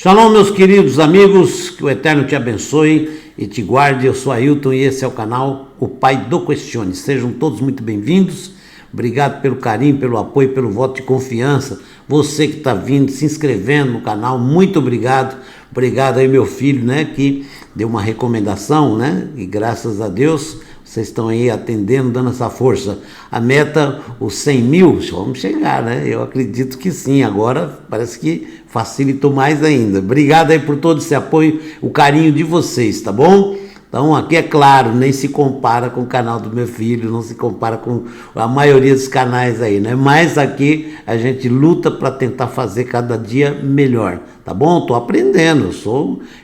Shalom, meus queridos amigos, que o Eterno te abençoe e te guarde. Eu sou Ailton e esse é o canal O Pai do Questione. Sejam todos muito bem-vindos. Obrigado pelo carinho, pelo apoio, pelo voto de confiança. Você que está vindo, se inscrevendo no canal, muito obrigado. Obrigado aí, meu filho, né, que deu uma recomendação, né, e graças a Deus vocês estão aí atendendo, dando essa força. A meta, os 100 mil, vamos chegar, né? Eu acredito que sim, agora parece que facilitou mais ainda. Obrigado aí por todo esse apoio, o carinho de vocês, tá bom? Então aqui é claro, nem se compara com o canal do meu filho, não se compara com a maioria dos canais aí, né? Mas aqui a gente luta para tentar fazer cada dia melhor, tá bom? Tô aprendendo,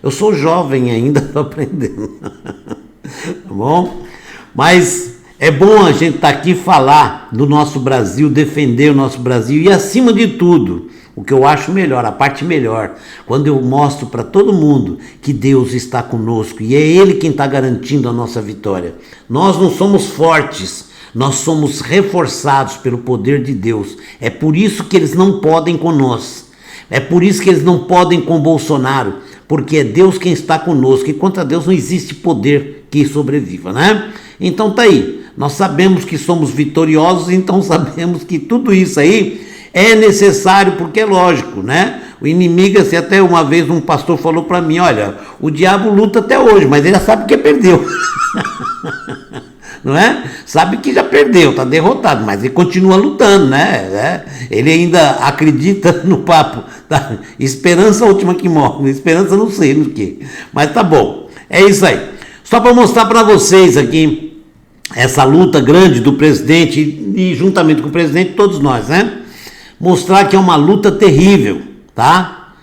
eu sou jovem ainda, tô aprendendo, tá bom? Mas é bom a gente estar aqui falar do nosso Brasil, defender o nosso Brasil e, acima de tudo, o que eu acho melhor, a parte melhor, quando eu mostro para todo mundo que Deus está conosco e é Ele quem está garantindo a nossa vitória. Nós não somos fortes, nós somos reforçados pelo poder de Deus. É por isso que eles não podem com nós, é por isso que eles não podem com Bolsonaro, porque é Deus quem está conosco e contra Deus não existe poder que sobreviva, né? Então tá aí, nós sabemos que somos vitoriosos, então sabemos que tudo isso aí é necessário, porque é lógico, né? O inimigo, assim, até uma vez um pastor falou para mim, olha, o diabo luta até hoje, mas ele já sabe que perdeu, não é? Sabe que já perdeu, tá derrotado, mas ele continua lutando, né? Ele ainda acredita no papo, tá? Esperança última que morre, esperança não sei no que, mas tá bom, é isso aí. Só para mostrar para vocês aqui essa luta grande do presidente e juntamente com o presidente, todos nós, né? Mostrar que é uma luta terrível, tá?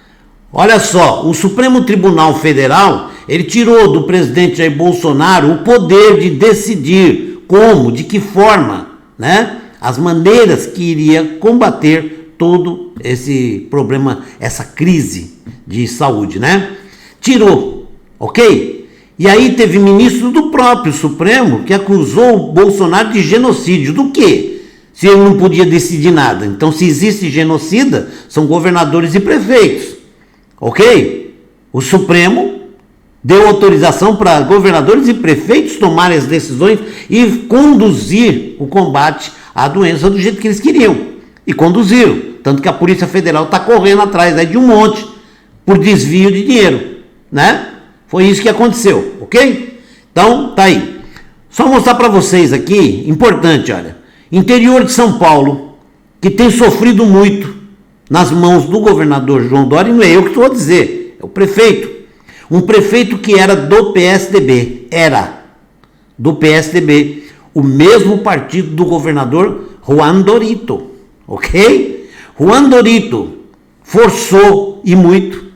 Olha só, o Supremo Tribunal Federal, ele tirou do presidente Jair Bolsonaro o poder de decidir como, de que forma, né? As maneiras que iria combater todo esse problema, essa crise de saúde, né? Tirou, ok? E aí teve ministro do próprio Supremo que acusou o Bolsonaro de genocídio. Do quê? Se ele não podia decidir nada. Então, se existe genocida, são governadores e prefeitos. Ok? O Supremo deu autorização para governadores e prefeitos tomarem as decisões e conduzir o combate à doença do jeito que eles queriam. E conduziram. Tanto que a Polícia Federal está correndo atrás aí de um monte por desvio de dinheiro, né? Foi isso que aconteceu, ok? Então, tá aí. Só mostrar para vocês aqui, importante, olha. Interior de São Paulo, que tem sofrido muito nas mãos do governador João Dória, e não é eu que estou a dizer, é o prefeito. Um prefeito que era do PSDB, o mesmo partido do governador Juan Dorito, ok? Juan Dorito forçou e muito,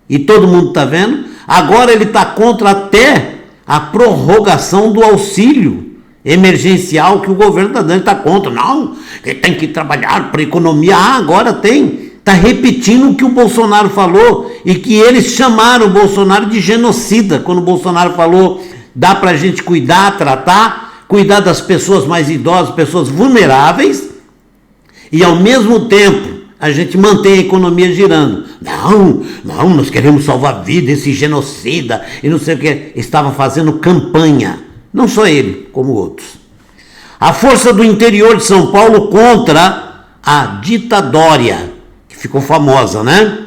e todo mundo está vendo. Agora ele está contra até a prorrogação do auxílio emergencial que o governo está dando. Está contra, não, que tem que trabalhar para a economia. Agora tem. Está repetindo o que o Bolsonaro falou e que eles chamaram o Bolsonaro de genocida. Quando o Bolsonaro falou, dá para a gente cuidar, tratar, cuidar das pessoas mais idosas, pessoas vulneráveis e ao mesmo tempo a gente mantém a economia girando. Não, nós queremos salvar a vida, esse genocida, e não sei o que. Estava fazendo campanha, não só ele, como outros. A força do interior de São Paulo contra a ditadória, que ficou famosa, né?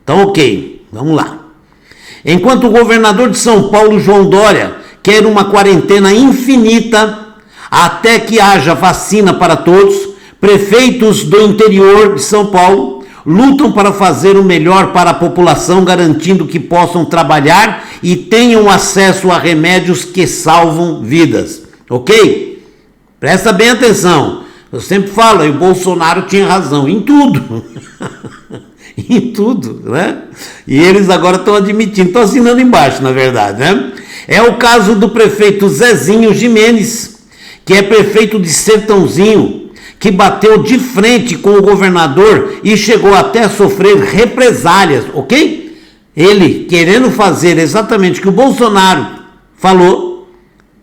Então, ok, vamos lá. Enquanto o governador de São Paulo, João Dória, quer uma quarentena infinita, até que haja vacina para todos, prefeitos do interior de São Paulo lutam para fazer o melhor para a população, garantindo que possam trabalhar e tenham acesso a remédios que salvam vidas, ok? Presta bem atenção, eu sempre falo, o Bolsonaro tinha razão em tudo, em tudo, né? E eles agora estão admitindo, estão assinando embaixo, na verdade, né? É o caso do prefeito Zezinho Gimenez, que é prefeito de Sertãozinho, que bateu de frente com o governador e chegou até a sofrer represálias, ok? Ele, querendo fazer exatamente o que o Bolsonaro falou,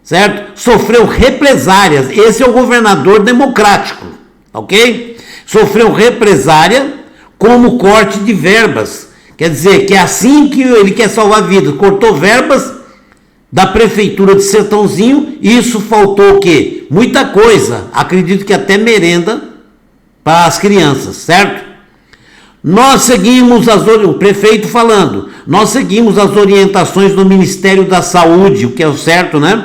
certo? Sofreu represálias. Esse é o governador democrático, ok? Sofreu represália como corte de verbas Quer dizer, que é assim que ele quer salvar vidas. Cortou verbas da prefeitura de Sertãozinho, e isso faltou o quê? Muita coisa, acredito que até merenda para as crianças, certo? Nós seguimos o prefeito falando, nós seguimos as orientações do Ministério da Saúde, o que é o certo, né?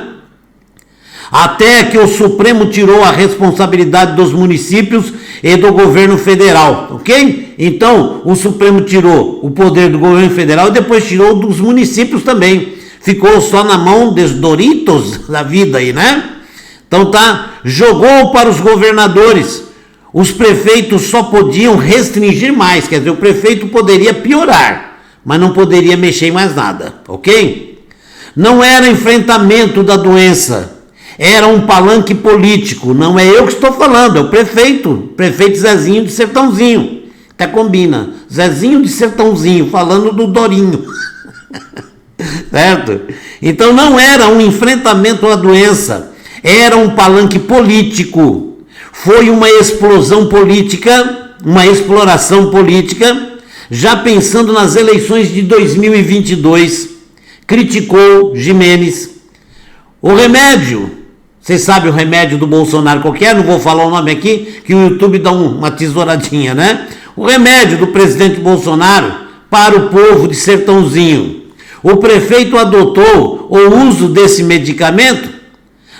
Até que o Supremo tirou a responsabilidade dos municípios e do governo federal, ok? Então, o Supremo tirou o poder do governo federal e depois tirou dos municípios também. Ficou só na mão dos Doritos da vida aí, né? Então tá, jogou para os governadores. Os prefeitos só podiam restringir mais, quer dizer, o prefeito poderia piorar, mas não poderia mexer em mais nada, ok? Não era enfrentamento da doença, era um palanque político, não é eu que estou falando, é o prefeito Zezinho de Sertãozinho, até combina, Zezinho de Sertãozinho, falando do Dorinho, certo? Então não era um enfrentamento à doença, era um palanque político. Foi uma explosão política, uma exploração política, já pensando nas eleições de 2022, criticou Gimenez. O remédio, vocês sabem o remédio do Bolsonaro qualquer, não vou falar o nome aqui, que o YouTube dá uma tesouradinha, né? O remédio do presidente Bolsonaro para o povo de Sertãozinho. O prefeito adotou o uso desse medicamento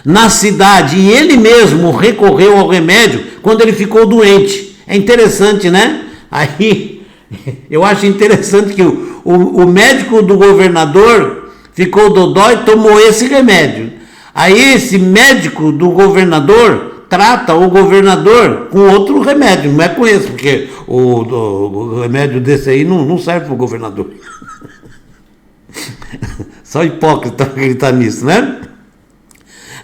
na cidade, e ele mesmo recorreu ao remédio quando ele ficou doente. É interessante, né? Aí, eu acho interessante que o médico do governador ficou dodó e tomou esse remédio. Aí esse médico do governador trata o governador com outro remédio, não é com esse, porque o remédio desse aí não serve para o governador. Só hipócrita acreditar nisso, né?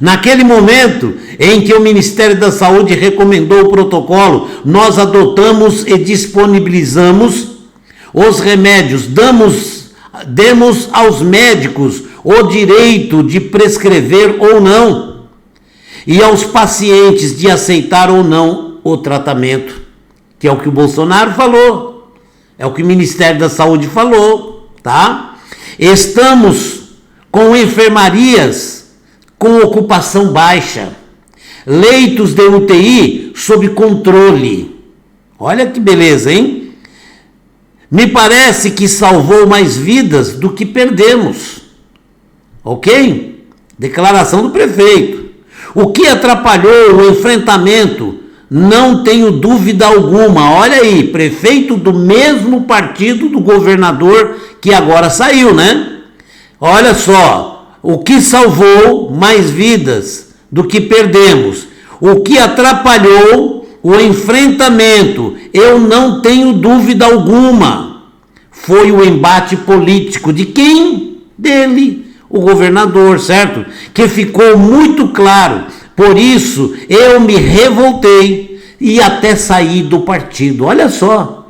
Naquele momento em que o Ministério da Saúde recomendou o protocolo, nós adotamos e disponibilizamos os remédios, demos aos médicos o direito de prescrever ou não, e aos pacientes de aceitar ou não o tratamento, que é o que o Bolsonaro falou, é o que o Ministério da Saúde falou, tá? Estamos com enfermarias com ocupação baixa, leitos de UTI sob controle. Olha que beleza, hein? Me parece que salvou mais vidas do que perdemos. Ok? Declaração do prefeito. O que atrapalhou o enfrentamento? Não tenho dúvida alguma. Olha aí, prefeito do mesmo partido do governador que agora saiu, né? Olha só. O que salvou mais vidas do que perdemos? O que atrapalhou o enfrentamento? Eu não tenho dúvida alguma. Foi o embate político de quem? Dele, o governador, certo? Que ficou muito claro. Por isso eu me revoltei e até saí do partido. Olha só,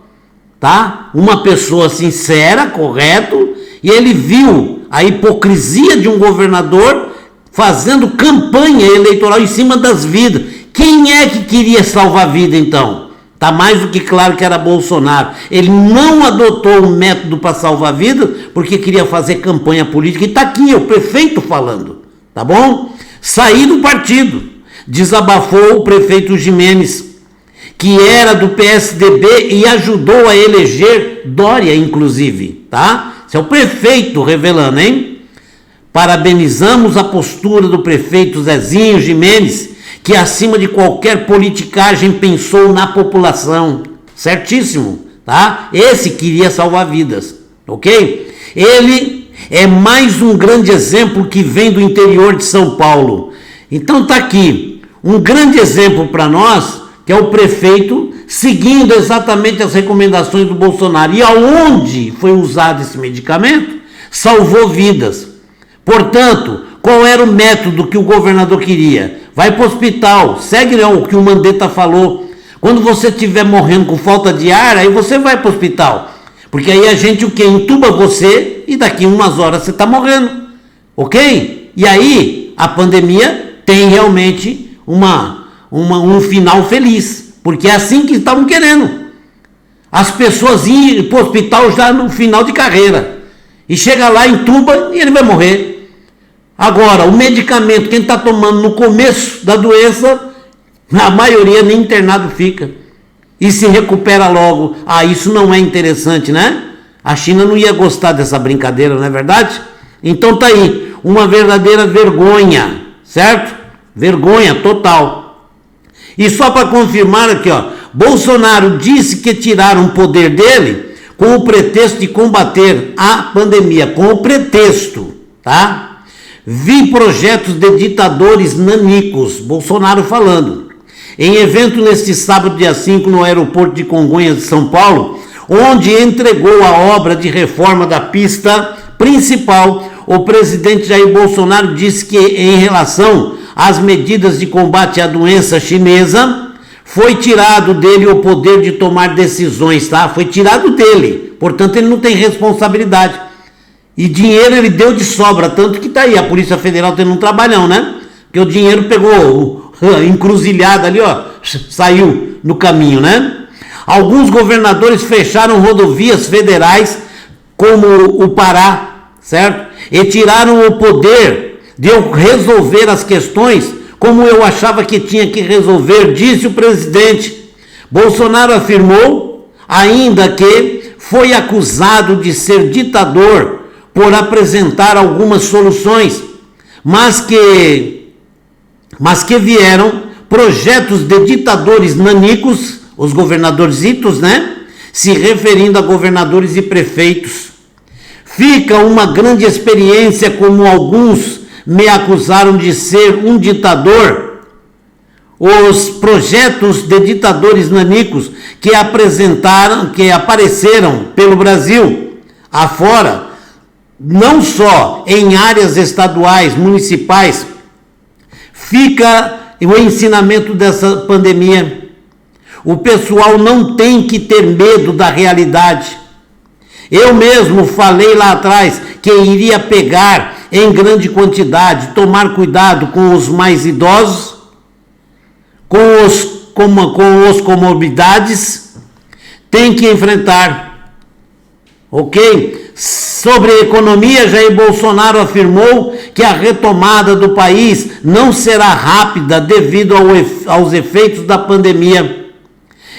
tá? Uma pessoa sincera, correto, e ele viu a hipocrisia de um governador fazendo campanha eleitoral em cima das vidas. Quem é que queria salvar a vida, então? Está mais do que claro que era Bolsonaro. Ele não adotou um método para salvar a vida porque queria fazer campanha política. E está aqui o prefeito falando, tá bom? Saí do partido, desabafou o prefeito Gimenez, que era do PSDB e ajudou a eleger Dória, inclusive, tá? Esse é o prefeito revelando, hein? Parabenizamos a postura do prefeito Zezinho Gimenez, que acima de qualquer politicagem pensou na população. Certíssimo, tá? Esse queria salvar vidas, ok? Ele é mais um grande exemplo que vem do interior de São Paulo. Então tá aqui, um grande exemplo para nós, que é o prefeito seguindo exatamente as recomendações do Bolsonaro. E aonde foi usado esse medicamento, salvou vidas. Portanto, qual era o método que o governador queria? Vai para o hospital, segue o que o Mandetta falou. Quando você estiver morrendo com falta de ar, aí você vai para o hospital. Porque aí a gente o quê? Entuba você e daqui umas horas você está morrendo. Ok? E aí a pandemia tem realmente um final feliz. Porque é assim que estavam querendo. as pessoas irem para o hospital já no final de carreira. E chega lá, entuba e ele vai morrer. Agora, o medicamento, quem está tomando no começo da doença, a maioria nem internado fica. E se recupera logo. Ah, isso não é interessante, né? A China não ia gostar dessa brincadeira, não é verdade? Então tá aí, uma verdadeira vergonha, certo? Vergonha total. E só para confirmar aqui, ó, Bolsonaro disse que tiraram o poder dele com o pretexto de combater a pandemia, com o pretexto, tá? Vi projetos de ditadores nanicos, Bolsonaro falando. Em evento neste sábado, dia 5, no aeroporto de Congonhas de São Paulo, onde entregou a obra de reforma da pista principal, o presidente Jair Bolsonaro disse que, em relação às medidas de combate à doença chinesa, foi tirado dele o poder de tomar decisões, tá? Foi tirado dele, portanto ele não tem responsabilidade. E dinheiro ele deu de sobra, tanto que tá aí, a Polícia Federal tendo um trabalhão, né? Porque o dinheiro pegou encruzilhada ali, ó, saiu no caminho, né? Alguns governadores fecharam rodovias federais, como o Pará, certo? E tiraram o poder de eu resolver as questões como eu achava que tinha que resolver, disse o presidente. Bolsonaro afirmou ainda que foi acusado de ser ditador por apresentar algumas soluções, mas que vieram projetos de ditadores nanicos, os governadorzitos, né? Se referindo a governadores e prefeitos. Fica uma grande experiência como alguns me acusaram de ser um ditador. Os projetos de ditadores nanicos que apareceram pelo Brasil afora, não só em áreas estaduais, municipais, fica o ensinamento dessa pandemia. O pessoal não tem que ter medo da realidade. Eu mesmo falei lá atrás que iria pegar em grande quantidade, tomar cuidado com os mais idosos, com os comorbidades, tem que enfrentar, ok? Sobre a economia, Jair Bolsonaro afirmou que a retomada do país não será rápida devido aos efeitos da pandemia.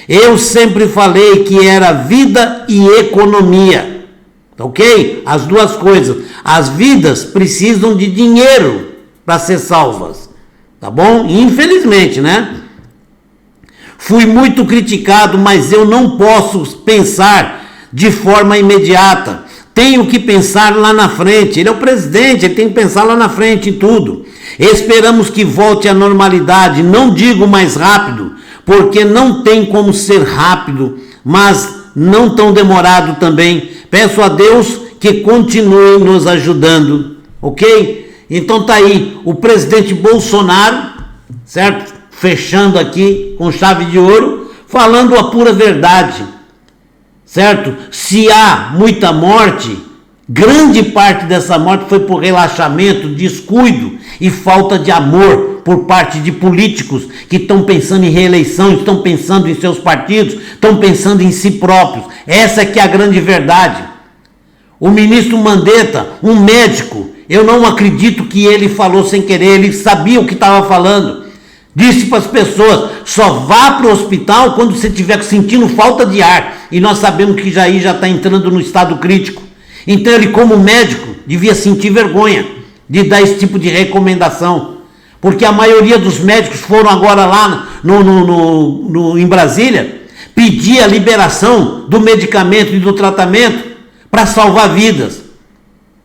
Eu sempre falei que era vida e economia, ok? As duas coisas. As vidas precisam de dinheiro para ser salvas, tá bom? Infelizmente, né? Fui muito criticado, mas eu não posso pensar de forma imediata. Tenho que pensar lá na frente. Ele é o presidente, ele tem que pensar lá na frente em tudo. Esperamos que volte à normalidade, não digo mais rápido, porque não tem como ser rápido, mas não tão demorado também. Peço a Deus que continue nos ajudando, ok? Então tá aí, o presidente Bolsonaro, certo? Fechando aqui com chave de ouro, falando a pura verdade, certo? Se há muita morte, grande parte dessa morte foi por relaxamento, descuido e falta de amor por parte de políticos que estão pensando em reeleição, estão pensando em seus partidos, estão pensando em si próprios. Essa que é a grande verdade. O ministro Mandetta, um médico, eu não acredito que ele falou sem querer, ele sabia o que estava falando. Disse para as pessoas, só vá para o hospital quando você estiver sentindo falta de ar. E nós sabemos que Jair já está entrando no estado crítico. Então ele, como médico, devia sentir vergonha de dar esse tipo de recomendação. Porque a maioria dos médicos foram agora lá em Brasília pedir a liberação do medicamento e do tratamento para salvar vidas.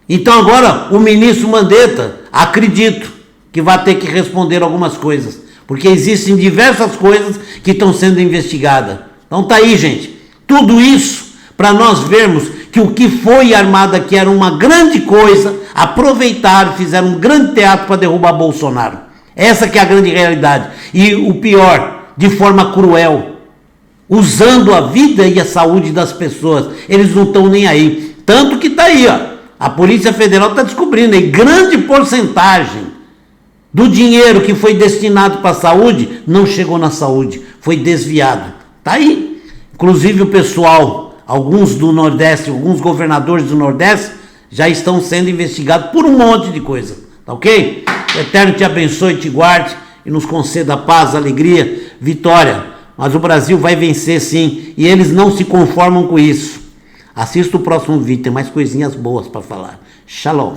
Então agora o ministro Mandetta, acredito que vai ter que responder algumas coisas, porque existem diversas coisas que estão sendo investigadas. Então tá aí, gente, tudo isso para nós vermos que o que foi armado aqui era uma grande coisa, aproveitaram, fizeram um grande teatro para derrubar Bolsonaro. Essa que é a grande realidade. E o pior, de forma cruel, usando a vida e a saúde das pessoas. Eles não estão nem aí. Tanto que está aí, ó, a Polícia Federal está descobrindo aí, grande porcentagem do dinheiro que foi destinado para a saúde não chegou na saúde, foi desviado. Está aí. Inclusive o pessoal, alguns do Nordeste, alguns governadores do Nordeste já estão sendo investigados por um monte de coisa, tá ok? O Eterno te abençoe, te guarde e nos conceda paz, alegria, vitória. Mas o Brasil vai vencer sim, e eles não se conformam com isso. Assista o próximo vídeo, tem mais coisinhas boas para falar. Shalom.